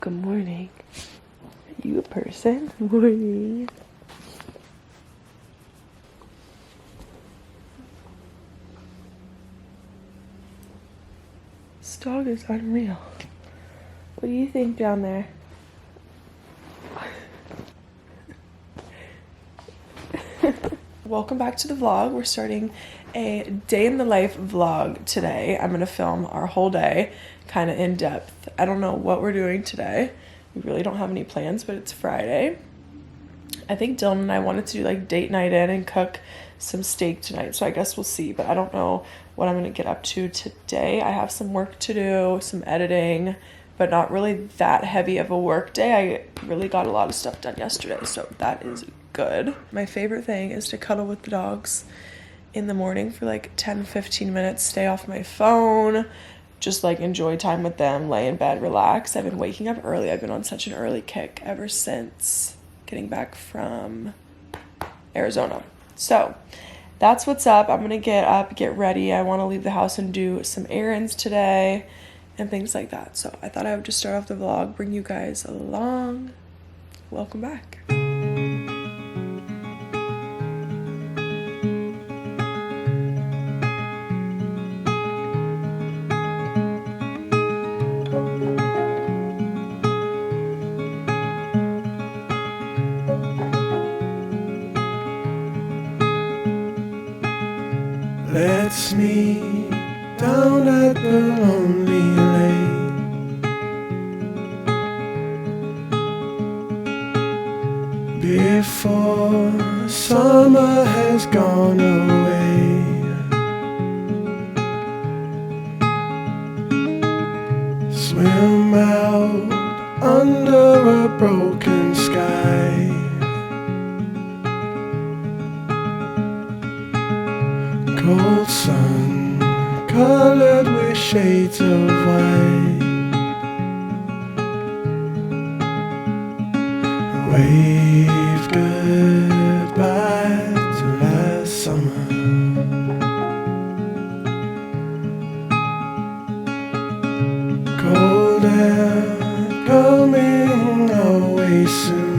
Good morning. Are you a person? Morning. This dog is unreal. What do you think down there? Welcome back to the vlog. We're starting a day in the life vlog today. I'm gonna film our whole day, kind of in depth. I don't know what we're doing today. We really don't have any plans, but it's Friday. I think Dylan and I wanted to do like date night in and cook some steak tonight, so I guess we'll see, but I don't know what I'm gonna get up to today. I have some work to do, some editing, but not really that heavy of a work day. I really got a lot of stuff done yesterday, so that is good. My favorite thing is to cuddle with the dogs in the morning for like 10-15 minutes, stay off my phone, just like enjoy time with them, lay in bed, relax. I've been waking up early. I've been on such an early kick ever since getting back from Arizona. So that's what's up. I'm gonna get up, get ready. I want to leave the house and do some errands today and things like that. So I thought I would just start off the vlog, bring you guys along. Welcome back. Let's meet down at the lonely lake before summer has gone away. Swim out under a broken sky. Cold sun, colored with shades of white. Wave goodbye to last summer. Cold air coming away soon.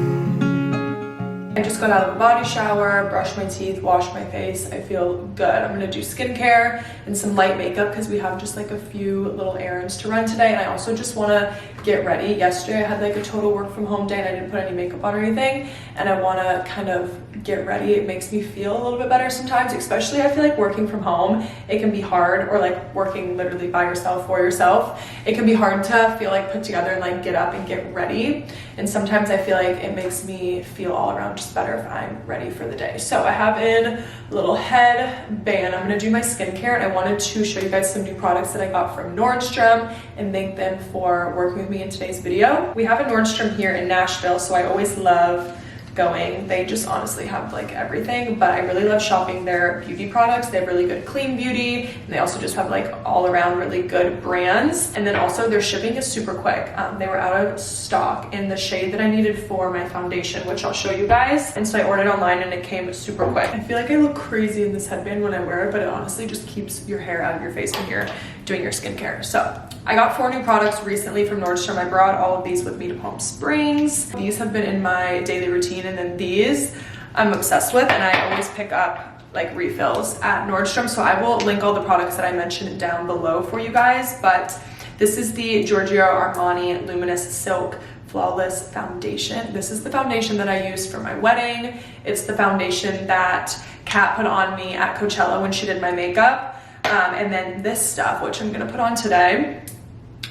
I just got out of a body shower, brushed my teeth, washed my face. I feel good. I'm gonna do skincare and some light makeup because we have just like a few little errands to run today. And I also just wanna get ready. Yesterday I had like a total work from home day and I didn't put any makeup on or anything. And I wanna kind of get ready. It makes me feel a little bit better sometimes, especially I feel like working from home, it can be hard, or like working literally by yourself for yourself. It can be hard to feel like put together and like get up and get ready. And sometimes I feel like it makes me feel all around just better if I'm ready for the day. So I have in a little headband. I'm gonna do my skincare, and I wanted to show you guys some new products that I got from Nordstrom and thank them for working with me in today's video. We have a Nordstrom here in Nashville, so I always love going. They just honestly have like everything, but I really love shopping their beauty products. They have really good clean beauty, and they also just have like all around really good brands. And then also their shipping is super quick. They were out of stock in the shade that I needed for my foundation, which I'll show you guys. And so I ordered online and it came super quick. I feel like I look crazy in this headband when I wear it, but it honestly just keeps your hair out of your face when you're doing your skincare. So I got 4 new products recently from Nordstrom. I brought all of these with me to Palm Springs. These have been in my daily routine, and then these I'm obsessed with, and I always pick up like refills at Nordstrom. So I will link all the products that I mentioned down below for you guys, but this is the Giorgio Armani Luminous Silk Flawless Foundation. This is the foundation that I used for my wedding. It's the foundation that Kat put on me at Coachella when she did my makeup. And then this stuff, which I'm gonna put on today,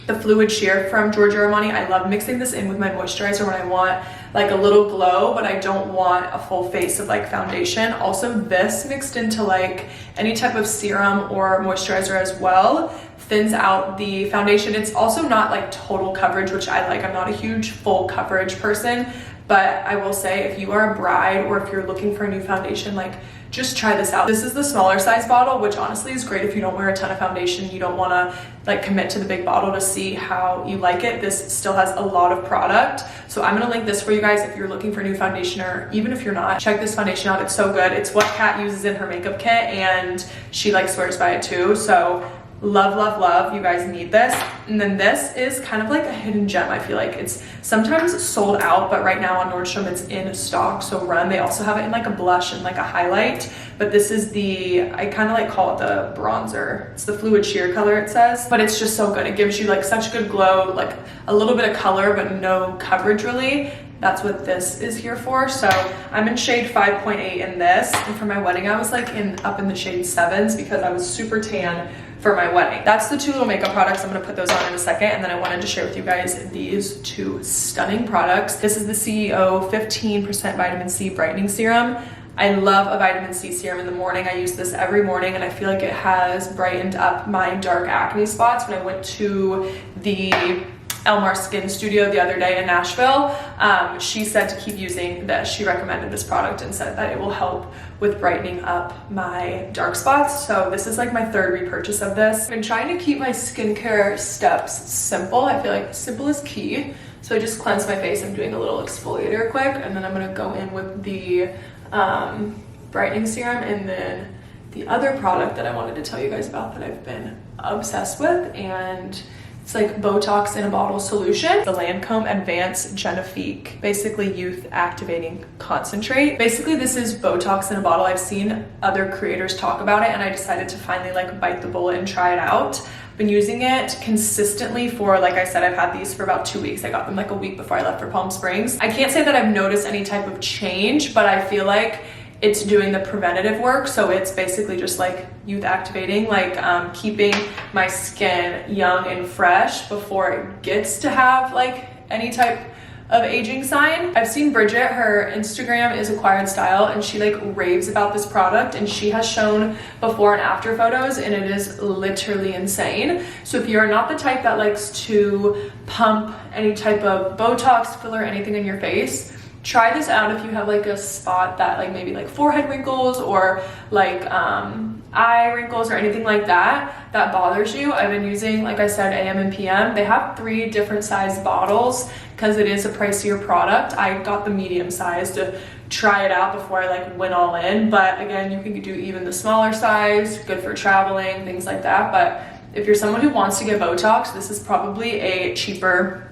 the Fluid Sheer from Giorgio Armani. I love mixing this in with my moisturizer when I want like a little glow, but I don't want a full face of like foundation. Also, this mixed into like any type of serum or moisturizer as well thins out the foundation. It's also not like total coverage, which I like. I'm not a huge full coverage person, but I will say if you are a bride or if you're looking for a new foundation, like just try this out. This is the smaller size bottle, which honestly is great if you don't wear a ton of foundation. You don't want to like commit to the big bottle to see how you like it. This still has a lot of product. So I'm gonna link this for you guys if you're looking for a new foundation, or even if you're not, check this foundation out. It's so good. It's what Kat uses in her makeup kit, and she like swears by it too. So Love, love, love. You guys need this. And then this is kind of like a hidden gem. I feel like it's sometimes sold out, but right now on Nordstrom it's in stock, so run. They also have it in like a blush and like a highlight, but this is the, I kind of like call it the bronzer. It's the fluid sheer color, it says, but it's just so good. It gives you like such good glow, like a little bit of color but no coverage really. That's what this is here for. So I'm in shade 5.8 in this, and for my wedding I was like up in the shade 7s because I was super tan for my wedding. That's the 2 little makeup products. I'm gonna put those on in a second, and then I wanted to share with you guys these 2 stunning products. This is the CEO 15% vitamin C brightening serum. I love a vitamin C serum in the morning. I use this every morning, and I feel like it has brightened up my dark acne spots. When I went to the Elmar Skin Studio the other day in Nashville, she said to keep using this. She recommended this product and said that it will help with brightening up my dark spots. So this is like my 3rd repurchase of this. I've been trying to keep my skincare steps simple. I feel like simple is key. So I just cleanse my face. I'm doing a little exfoliator quick, and then I'm gonna go in with the brightening serum, and then the other product that I wanted to tell you guys about that I've been obsessed with, and it's like Botox in a bottle solution. The Lancome Advanced Genifique, basically youth activating concentrate. Basically this is Botox in a bottle. I've seen other creators talk about it, and I decided to finally like bite the bullet and try it out. Been using it consistently for, like I said, I've had these for about 2 weeks. I got them like a week before I left for Palm Springs. I can't say that I've noticed any type of change, but I feel like it's doing the preventative work. So it's basically just like youth activating, like keeping my skin young and fresh before it gets to have like any type of aging sign. I've seen Bridget, her Instagram is Acquired Style, and she like raves about this product, and she has shown before and after photos, and it is literally insane. So if you're not the type that likes to pump any type of Botox, filler, anything in your face, try this out if you have like a spot that like maybe like forehead wrinkles or like eye wrinkles or anything like that bothers you. I've been using, like I said, AM and PM. They have 3 different size bottles because it is a pricier product. I got the medium size to try it out before I like went all in, but again, you can do even the smaller size, good for traveling, things like that. But if you're someone who wants to get Botox, this is probably a cheaper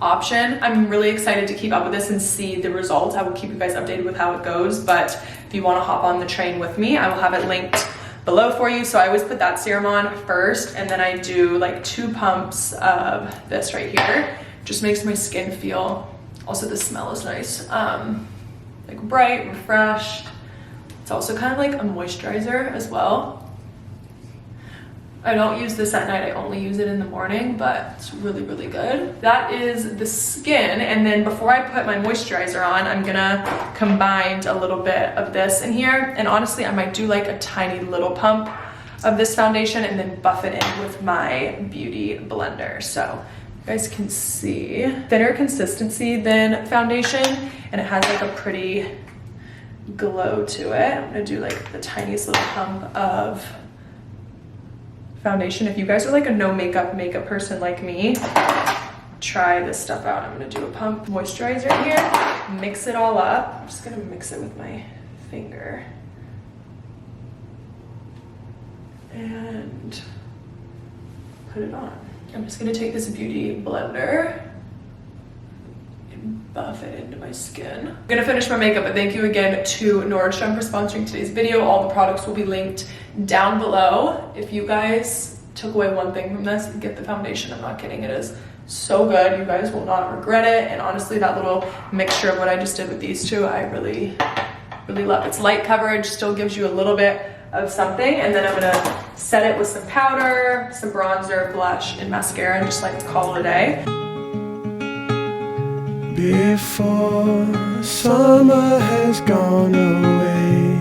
option. I'm really excited to keep up with this and see the results. I will keep you guys updated with how it goes, but if you want to hop on the train with me, I will have it linked below for you. So I always put that serum on first, and then I do like 2 pumps of this right here. Just makes my skin feel, also the smell is nice, like bright, refreshed. It's also kind of like a moisturizer as well. I don't use this at night, I only use it in the morning, but it's really, really good. That is the skin, and then before I put my moisturizer on, I'm gonna combine a little bit of this in here, and honestly, I might do like a tiny little pump of this foundation and then buff it in with my beauty blender. So you guys can see, thinner consistency than foundation, and it has like a pretty glow to it. I'm gonna do like the tiniest little pump of foundation. If you guys are like a no makeup person like me, try this stuff out. I'm gonna do a pump moisturizer here, mix it all up. I'm just gonna mix it with my finger and put it on. I'm just gonna take this beauty blender and buff it into my skin. I'm gonna finish my makeup, but thank you again to Nordstrom for sponsoring today's video. All the products will be linked down below. If you guys took away one thing from this, get the foundation. I'm not kidding, it is so good. You guys will not regret it. And honestly, that little mixture of what I just did with these 2, I really, really love. It's light coverage, still gives you a little bit of something, and then I'm gonna set it with some powder, some bronzer, blush, and mascara, and just like call it a day. Before summer has gone away,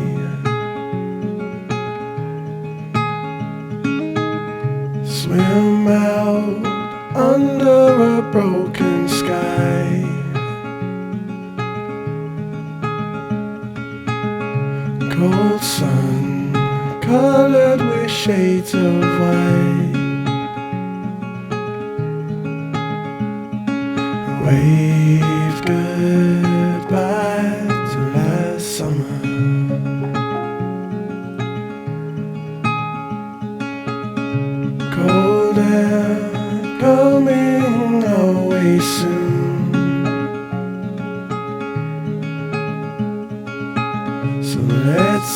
swim out under a broken sky. Cold sun colored with shades of white. Wave goodbye to last summer.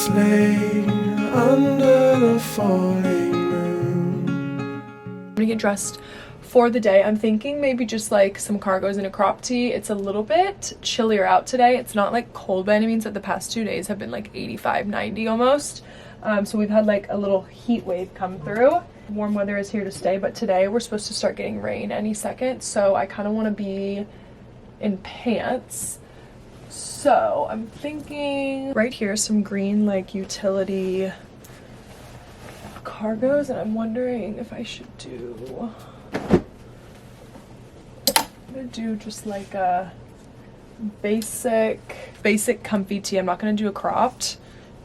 whistling under the falling moon. I'm gonna get dressed for the day. I'm thinking maybe just like some cargos and a crop tee. It's a little bit chillier out today. It's not like cold by any means, but the past 2 days have been like 85, 90 almost. So we've had like a little heat wave come through. Warm weather is here to stay, but today we're supposed to start getting rain any second. So I kind of want to be in pants. So I'm thinking right here, some green like utility cargos, and I'm wondering if I should do, I'm gonna do just like a basic comfy tee. I'm not gonna do a cropped,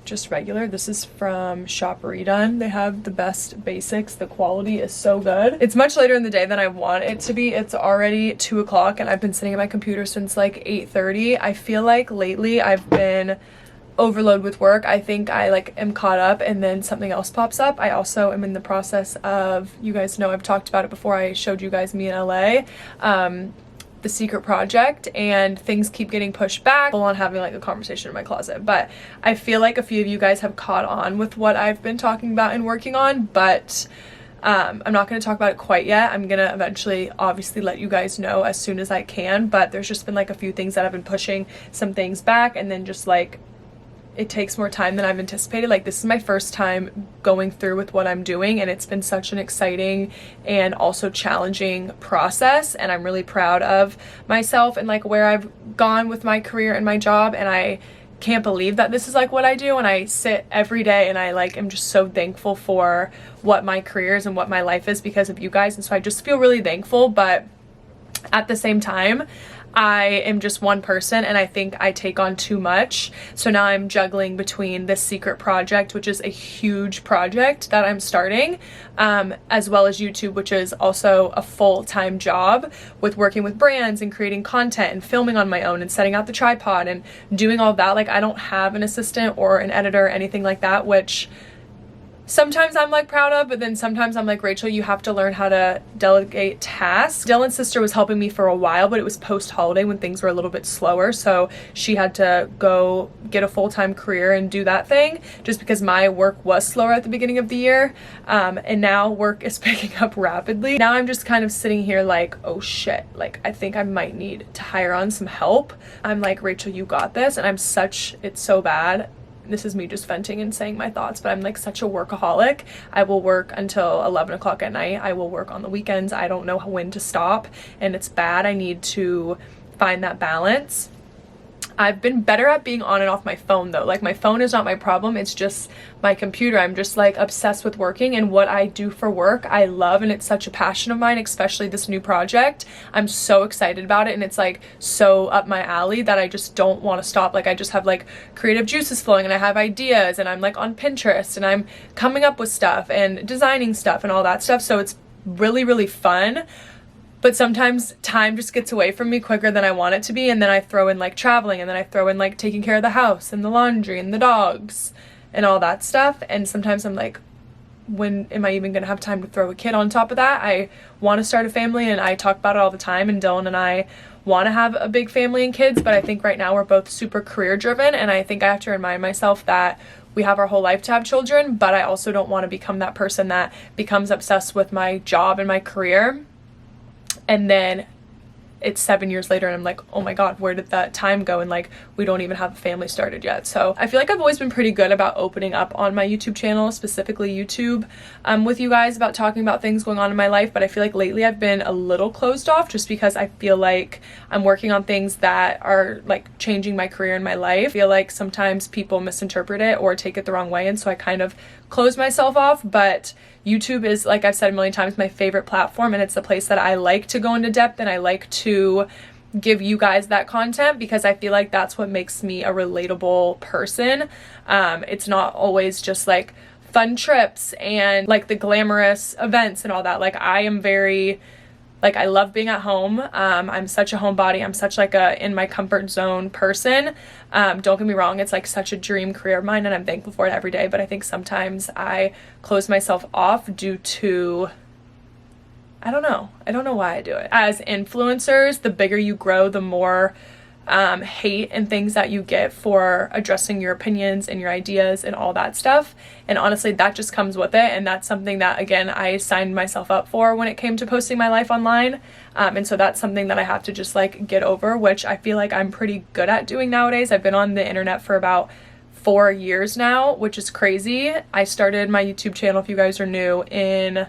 just regular. This is from Shop Redone. They have the best basics. The quality is so good. It's much later in the day than I want it to be. It's already 2 o'clock and I've been sitting at my computer since like 8:30. I feel like lately I've been overloaded with work. I think I like am caught up and then something else pops up. I also am in the process of, you guys know I've talked about it before, I showed you guys me in LA, the secret project, and things keep getting pushed back. Full on having like a conversation in my closet, but I feel like a few of you guys have caught on with what I've been talking about and working on, but I'm not going to talk about it quite yet. I'm going to eventually obviously let you guys know as soon as I can, but there's just been like a few things that have been pushing some things back, and then just like it takes more time than I've anticipated. Like, this is my first time going through with what I'm doing, and it's been such an exciting and also challenging process, and I'm really proud of myself and like where I've gone with my career and my job, and I can't believe that this is like what I do, and I sit every day and I like am just so thankful for what my career is and what my life is because of you guys, and so I just feel really thankful. But at the same time, I am just one person and I think I take on too much. So now I'm juggling between this secret project, which is a huge project that I'm starting, as well as YouTube, which is also a full-time job with working with brands and creating content and filming on my own and setting out the tripod and doing all that. Like, I don't have an assistant or an editor or anything like that, which sometimes I'm like proud of, but then sometimes I'm like, Rachel, you have to learn how to delegate tasks. Dylan's sister was helping me for a while, but it was post-holiday when things were a little bit slower, so she had to go get a full-time career and do that thing just because my work was slower at the beginning of the year, and now work is picking up rapidly. Now I'm just kind of sitting here like, oh shit, like I think I might need to hire on some help. I'm like, Rachel, you got this, and it's so bad. This is me just venting and saying my thoughts, but I'm like such a workaholic. I will work until 11 o'clock at night. I will work on the weekends. I don't know when to stop, and it's bad. I need to find that balance. I've been better at being on and off my phone though. Like, my phone is not my problem. It's just my computer. I'm just like obsessed with working, and what I do for work I love, and it's such a passion of mine, especially this new project. I'm so excited about it, and it's like so up my alley that I just don't want to stop. Like, I just have like creative juices flowing, and I have ideas, and I'm like on Pinterest and I'm coming up with stuff and designing stuff and all that stuff. So it's really, really fun. But sometimes time just gets away from me quicker than I want it to be, and then I throw in like traveling, and then I throw in like taking care of the house and the laundry and the dogs and all that stuff, and sometimes I'm like, when am I even gonna have time to throw a kid on top of that? I want to start a family, and I talk about it all the time, and Dylan and I want to have a big family and kids, but I think right now we're both super career driven, and I think I have to remind myself that we have our whole life to have children, but I also don't want to become that person that becomes obsessed with my job and my career, and then it's 7 years later and I'm like, oh my god, where did that time go, and like we don't even have a family started yet. So I feel like I've always been pretty good about opening up on my YouTube channel, specifically YouTube, with you guys about talking about things going on in my life, but I feel like lately I've been a little closed off just because I feel like I'm working on things that are like changing my career and my life. I feel like sometimes people misinterpret it or take it the wrong way, and so I kind of close myself off. But YouTube is, like I've said a million times, my favorite platform, and it's the place that I like to go into depth, and I like to give you guys that content because I feel like that's what makes me a relatable person. It's not always just like fun trips and like the glamorous events and all that. Like, I am very, like, I love being at home. I'm such a homebody. I'm such like a in my comfort zone person. Don't get me wrong, it's like such a dream career of mine, and I'm thankful for it every day, but I think sometimes I close myself off due to, I don't know why I do it. As influencers, the bigger you grow, the more hate and things that you get for addressing your opinions and your ideas and all that stuff. And honestly, that just comes with it. And that's something that, again, I signed myself up for when it came to posting my life online. And so that's something that I have to just like get over, which I feel like I'm pretty good at doing nowadays. I've been on the internet for about 4 years now, which is crazy. I started my YouTube channel, if you guys are new, in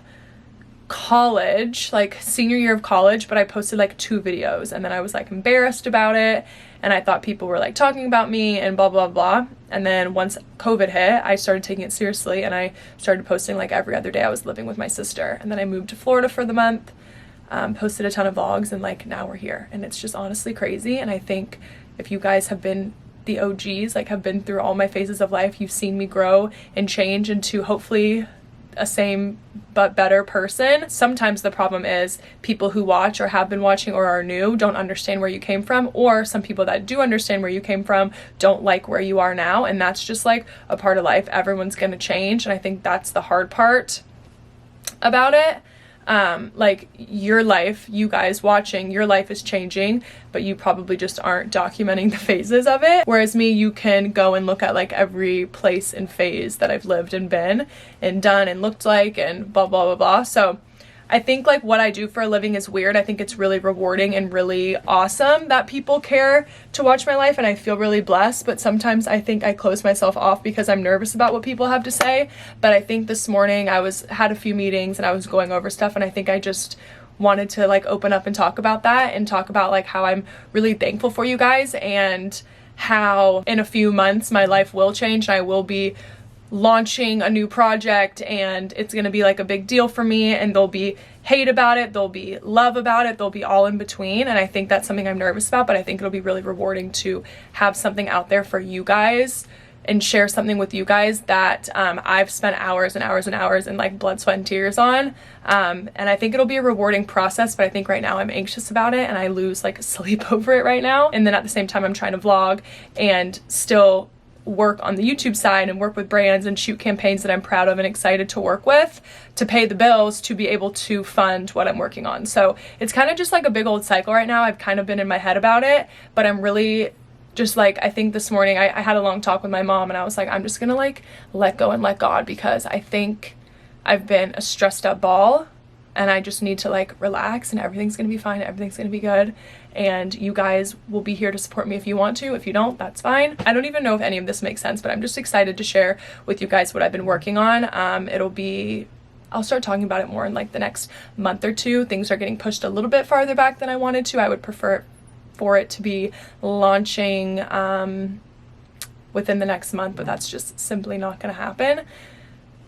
college, like senior year of college, but I posted like 2 videos and then I was like embarrassed about it and I thought people were like talking about me and blah blah blah. And then once COVID hit, I started taking it seriously and I started posting like every other day. I was living with my sister, and then I moved to Florida for the month, posted a ton of vlogs, and like now we're here, and it's just honestly crazy. And I think if you guys have been the OGs, like have been through all my phases of life, you've seen me grow and change into hopefully a same but better person. Sometimes the problem is people who watch or have been watching or are new don't understand where you came from, or some people that do understand where you came from don't like where you are now, and that's just like a part of life. Everyone's gonna change, and I think that's the hard part about it. Like your life, you guys watching, your life is changing, but you probably just aren't documenting the phases of it. Whereas me, you can go and look at like every place and phase that I've lived and been and done and looked like and blah, blah, blah, blah. So I think like what I do for a living is weird. I think it's really rewarding and really awesome that people care to watch my life, and I feel really blessed. But sometimes I think I close myself off because I'm nervous about what people have to say. But I think this morning I had a few meetings and I was going over stuff, and I think I just wanted to like open up and talk about that and talk about like how I'm really thankful for you guys, and how in a few months my life will change and I will be launching a new project, and it's gonna be like a big deal for me, and there'll be hate about it, there'll be love about it, there'll be all in between. And I think that's something I'm nervous about, but I think it'll be really rewarding to have something out there for you guys and share something with you guys that I've spent hours and hours and hours and like blood, sweat, and tears on. And I think it'll be a rewarding process, but I think right now I'm anxious about it and I lose like sleep over it right now. And then at the same time, I'm trying to vlog and still work on the YouTube side and work with brands and shoot campaigns that I'm proud of and excited to work with to pay the bills to be able to fund what I'm working on. So it's kind of just like a big old cycle right now. I've kind of been in my head about it, but I'm really just like, I think this morning I had a long talk with my mom and I was like, I'm just gonna like let go and let God, because I think I've been a stressed up ball and I just need to like relax, and everything's gonna be fine, everything's gonna be good. And you guys will be here to support me if you want to. If you don't, that's fine. I don't even know if any of this makes sense, but I'm just excited to share with you guys what I've been working on. I'll start talking about it more in like the next month or two. Things are getting pushed a little bit farther back than I wanted to. I would prefer for it to be launching within the next month, but that's just simply not gonna happen.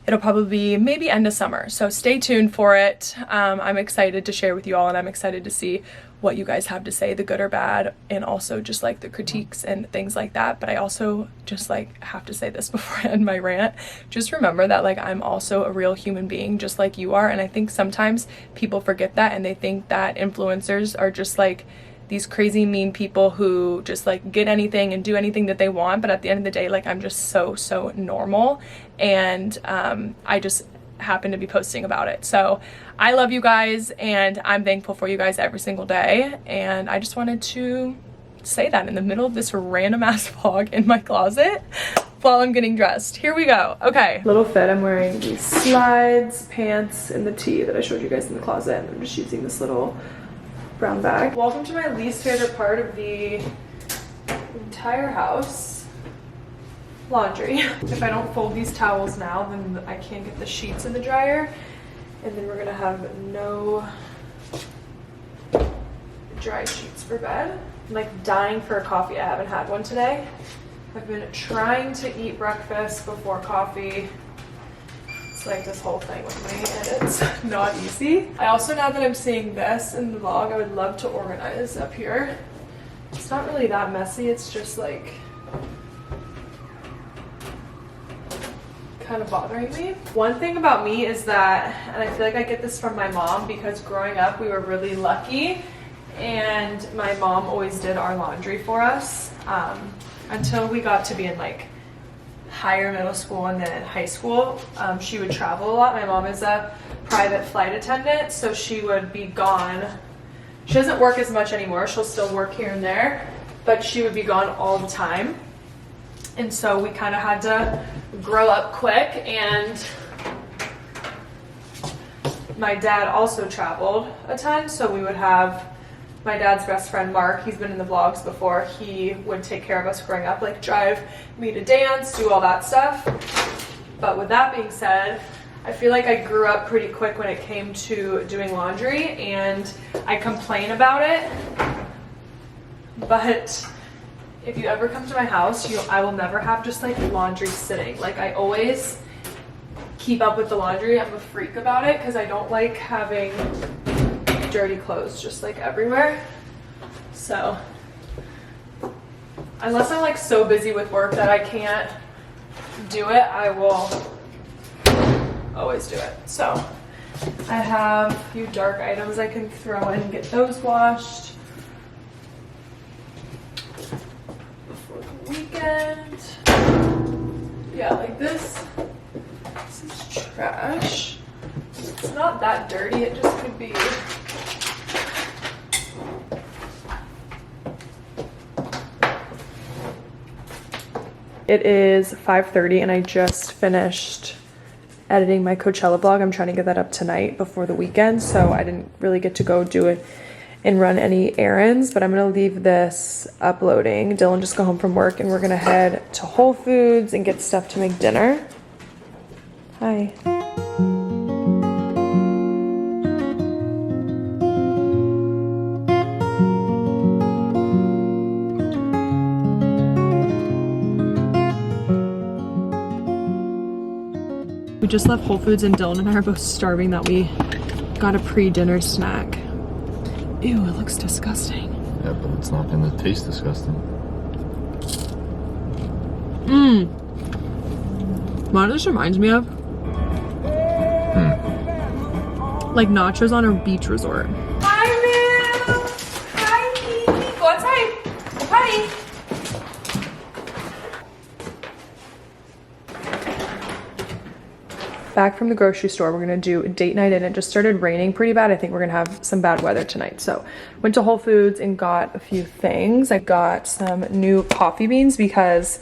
It'll probably be maybe end of summer, so stay tuned for it. I'm excited to share with you all, and I'm excited to see what you guys have to say, the good or bad, and also just like the critiques and things like that. But I also just like have to say this before I end my rant. Just remember that like I'm also a real human being just like you are, and I think sometimes people forget that and they think that influencers are just like these crazy mean people who just like get anything and do anything that they want. But at the end of the day, like I'm just so normal, and I just happen to be posting about it. So I love you guys and I'm thankful for you guys every single day, and I just wanted to say that in the middle of this random ass vlog in my closet while I'm getting dressed. Here we go. Okay, little fit. I'm wearing these slides, pants, and the tee that I showed you guys in the closet, and I'm just using this little brown bag. Welcome to my least favorite part of the entire house: laundry. If I don't fold these towels now, then I can't get the sheets in the dryer, and then we're gonna have no dry sheets for bed. I'm like dying for a coffee. I haven't had one today. I've been trying to eat breakfast before coffee. It's like this whole thing with me, and it's not easy. I also, now that I'm seeing this in the vlog, I would love to organize up here. It's not really that messy, it's just like kind of bothering me. One thing about me is that, and I feel like I get this from my mom, because growing up we were really lucky and my mom always did our laundry for us until we got to be in like higher middle school, and then in high school she would travel a lot. My mom is a private flight attendant, so she would be gone. She doesn't work as much anymore. She'll still work here and there, but she would be gone all the time. And so we kind of had to grow up quick, and my dad also traveled a ton, so we would have my dad's best friend Mark, he's been in the vlogs before, he would take care of us growing up, like drive me to dance, do all that stuff. But with that being said, I feel like I grew up pretty quick when it came to doing laundry, and I complain about it, but if you ever come to my house, I will never have just like laundry sitting. Like, I always keep up with the laundry. I'm a freak about it because I don't like having dirty clothes just like everywhere. So unless I'm like so busy with work that I can't do it, I will always do it. So I have a few dark items I can throw in and get those washed before the weekend. Yeah, like this is trash. It's not that dirty, it just could be. It is 5:30 and I just finished editing my Coachella vlog. I'm trying to get that up tonight before the weekend, so I didn't really get to go do it and run any errands, but I'm gonna leave this uploading. Dylan just got home from work and we're gonna head to Whole Foods and get stuff to make dinner. Hi. We just left Whole Foods and Dylan and I are both starving that we got a pre-dinner snack. Ew, it looks disgusting. Yeah, but it's not gonna taste disgusting. What this reminds me of? Like nachos on a beach resort. Hi, Moo! Hi! Go outside! Hi! Back from the grocery store, we're gonna do a date night, and it just started raining pretty bad. I think we're gonna have some bad weather tonight. So went to Whole Foods and got a few things. I got some new coffee beans because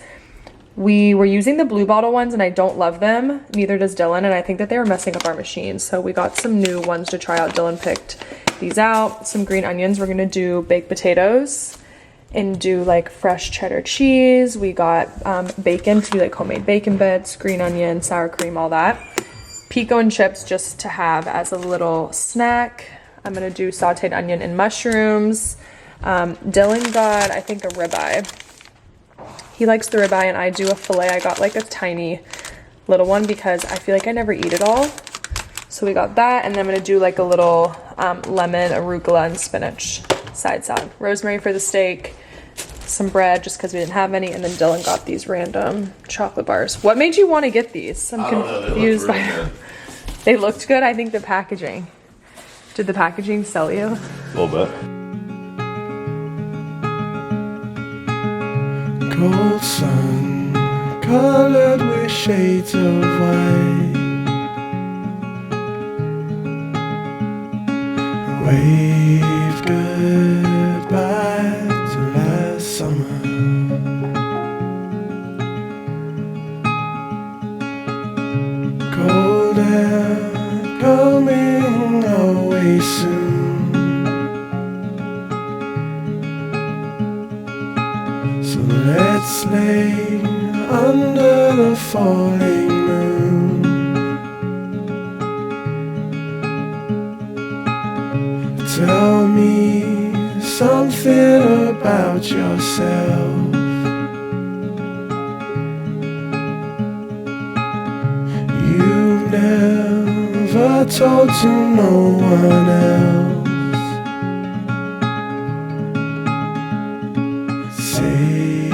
we were using the blue bottle ones and I don't love them. Neither does Dylan, and I think that they were messing up our machine. So we got some new ones to try out. Dylan picked these out. Some green onions. We're gonna do baked potatoes and do like fresh cheddar cheese. We got bacon to do like homemade bacon bits, green onion, sour cream, all that. Pico and chips just to have as a little snack. I'm gonna do sauteed onion and mushrooms. Dylan got, I think, a ribeye. He likes the ribeye and I do a filet. I got like a tiny little one because I feel like I never eat it all. So we got that, and then I'm gonna do like a little lemon, arugula, and spinach side salad. Rosemary for the steak, some bread just because we didn't have any, and then Dylan got these random chocolate bars. What made you want to get these? I'm confused by them. They looked good. I think the packaging. Did the packaging sell you? A little bit. Cold sun, colored with shades of white. Waved goodbye to last summer. Cold air coming away soon. So let's lay under the falling moon. Tell me something about yourself. You've never told to no one else. Say